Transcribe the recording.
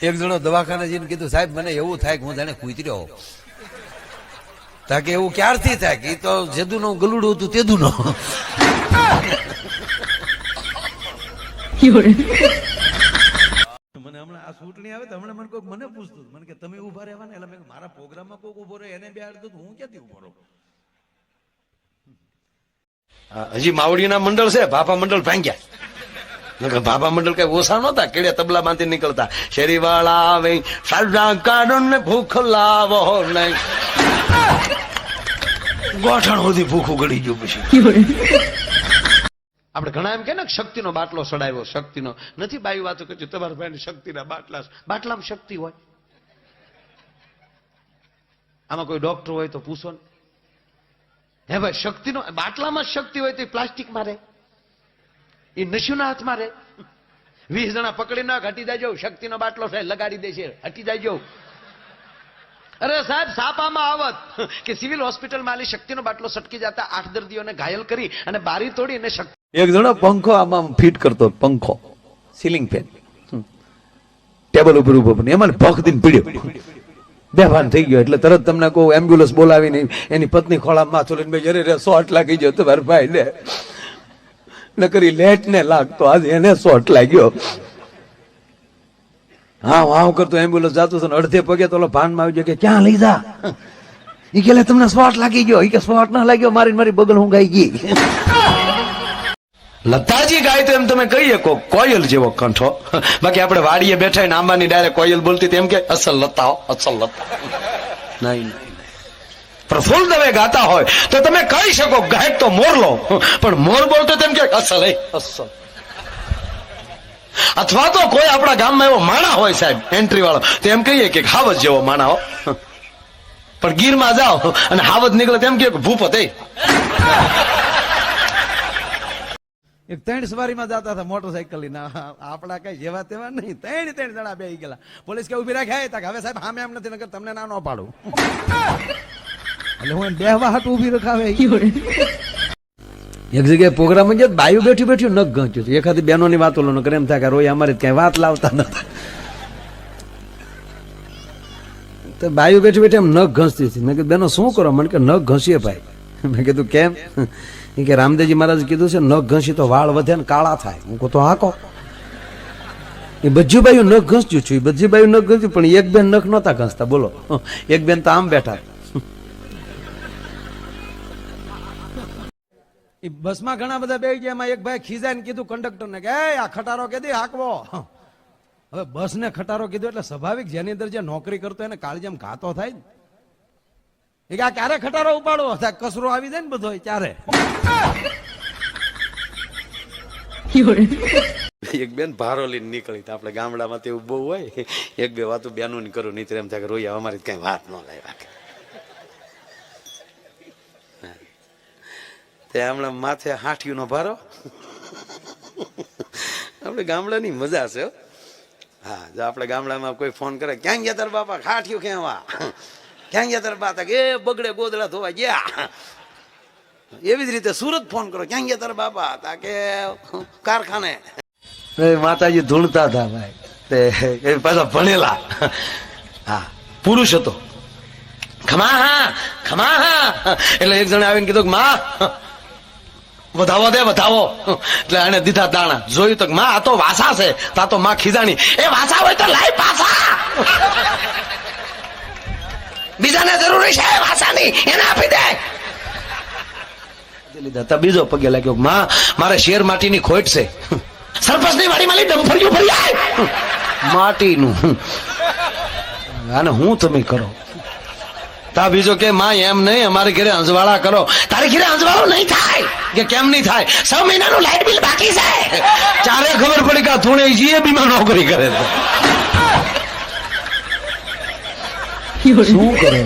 એક જણો દવાખાને જઈને કીધું સાહેબ મને એવું થાય કે હું જાણે કૂતર્યો. તાકે એવું ક્યારથી થાય કે તો જેદુનું ગલુડું હતું તેદુનો. મને હમણાં આ ચૂંટણી આવે તો હમણાં મને કોઈક મને પૂછતું મને કે તમે ઉભા રહેવા ને એટલે મેં મારા પ્રોગ્રામમાં કોઈક ઉભો રહે એને બેહાડતું હું ક્યાંથી ઉભો રહું. હજી માવડીના મંડળ છે, ભાભા મંડળ ભાંગ્યા. ભાભા મંડળ કઈ ઓછા નહોતા, કેડે તબલા માંથી નીકળતા. શેરી વાળા આવે સાડા કારણ ને ભૂખ લાવો નહીં, ગોઠણ સુધી ભૂખું ગળી ગયું. પછી આપણે ઘણા એમ કે ને શક્તિનો બાટલો સડાવ્યો, શક્તિનો નથી. બાઈ વાતો કરતી તમારા ભાઈ શક્તિના બાટલામાં શક્તિ હોય. આમાં કોઈ ડોક્ટર હોય તો પૂછો ને. હે ભાઈ શક્તિનો બાટલામાં શક્તિ હોય તો પ્લાસ્ટિક મારે, એ નશુના હાથમાં રહે. 20 જણા પકડી નાખ, હટી જાય શક્તિનો બાટલો છે લગાડી દે છે, હટી જાય. અરે સાહેબ સાપામાં આવત કે સિવિલ હોસ્પિટલમાં આલી શક્તિનો બાટલો સટકી જતા 8 દર્દીઓને ઘાયલ કરી અને બારી તોડી અને એક જણો પંખો આમાં ફિટ કરતો, પંખો સીલિંગ ફેન ટેબલ ઉપર ઉભો, એમાં ભખ દીને પીડ્યો, બેભાન થઈ ગયો. એટલે તરત તમને કહું એમ્બ્યુલન્સ બોલાવીને એની પત્ની ખોળામાં માથું લઈને ભાઈ અરે શોર્ટ લાગી ગયો તો ભાઈ લે ન કરી લેટ ને લાગતો આજે એને શોર્ટ લાગ્યો. હા વાવ કરતો એમ્બ્યુલન્સ જાતું હતું, અડધે પગે તો ભાનમાં આવી ગયો કે ક્યાં લઈ જા. એ કે તમને શોર્ટ લાગી ગયો. એ કે શોર્ટ ના લાગ્યો, મારી બગલ હું ગાઈ ગઈ. લતાજી ગાય તો એમ તમે કહી શકો કોયલ જેવો કંઠો. બાકી આપણે વાડીએ બેઠા ને આંબાની ડાયરેક્ટ કોયલ બોલતી તેમ કે અસલ લતાઓ અસલ લતા. નહીં, પ્રફુલ્લ દવે ગાતા હોય તો તમે કહી શકો ગાયક તો મોર લો, પણ મોર બોલતો તેમ કે અસલ અસલ. અથવા તો કોઈ આપણા ગામમાં એવો માણા હોય સાહેબ એન્ટ્રી વાળો, તો એમ કહીએ કે હાવજ જેવો માણા હો. પણ ગીરમાં જાઓ અને હાવજ નીકળે તેમ કે ભૂપત. એક 3 સવારીમાં જતા હતા મોટરસાયકલ લઈને, આપડા કઈ જેવા તેવા નહીં. 3 જણા બેસી ગયેલા. પોલીસ કે ઉભી રાખ્યા હવે સાહેબ સામે એમ નથી નકર તમને ના ન પાડું. એટલે હું બેહવા હાટ ઉભી રખાવે. એક જગ્યાએ પ્રોગ્રામ જ બાયું બેઠી બેઠી નખ ગંચ્યું. એખાદી બહેનોની વાતો લો કરે એમ થાય કે રોય અમારી કઈ વાત લાવતા નથી. તો બાયું બેઠી બેઠી એમ નખ ઘસતી હતી. મેં કીધું બેનો શું કરો? મને કે નખ ઘસીએ ભાઈ. મેં કીધું કેમ? કે રામદેવજી મહારાજ કીધું છે નખ ઘસી તો વાળ વધે ને કાળા થાય. હું કહું તો હાકો. એ બજ્જુબાઈ નખ ઘસ્યું છું, બજ્જુબાઈ નખ ઘસ્યું, પણ એક બેન નખ નહોતા ઘસતા. બોલો, એક બેન તો આમ બેઠા. બસમાં ઘણા બધા બેસી ગયા, એમાં એક ભાઈ ખીજાઈને કીધું કંડક્ટરને કે આ ખટારો કેદી હાંકવો. હવે બસ ને ખટારો કીધું એટલે સ્વાભાવિક જેની અંદર જે નોકરી કરતો એને કાળજામ ઘાતો થાય ને. એ કે આ ક્યારે ખટારો ઉપાડવો, કચરો આવી જાય ને બધો ત્યારે. એક બેન ભારો લઈને નીકળી, આપણે ગામડામાં તેવું બહુ હોય, એક બે વાતો બેનો ની કરું નહીં એમ થાય કે રોયા અમારી કઈ વાત ન લાવ્યા. હમણાં માથે હાઠિયું નો ભારો. આપણે ગામડાની મજા છે. હા, જો આપણે ગામડામાં કોઈ ફોન કરે ક્યાં ગયા તાર બાપા, હાઠિયું ક્યાં ક્યાં ગયા તાર બા, એ બગડે ગોદડા ધોવા ગયા. એવી જ રીતે સુરત ફોન કરો ક્યાં ગયા તાર બાપા, તા કે કારખાને. માતાજી ધૂળતા હતા ભાઈ, એ પાછા ભણેલા. હા, પુરુષ હતો. ખમા હા ખમા હા. એટલે એક જણે આવીને કીધું માં વધાવો દે વધાવો. એટલે એને દીધા દાણા. જોયું તો માં આ તો વાસા છે. તા તો માં ખીજાણી, એ વાસા હોય તો લાઈ પાસા. બીજાને જરૂરી છે વાસાની, એને આપી દે. લીધા. બીજો પગે લાગ્યો, માં મારે શેર માટીની ખોટ છે. સરપંચ ની વાડીમાં લઈ ડમફળિયું ભરી આય માટીનું. આને હું તમે કરો. તા બીજો કે માં એમ નહીં, અમારે ઘરે અંજવાળા કરો. તારી ઘરે અંજવાળો નહીં થાય. કે કેમ નહીં થાય? 6 મહિનાનું લાઇટ બિલ બાકી છે. ચારે ખબર પડી કે થોડે જીએબી માં નોકરી કરે છે. શું કરે?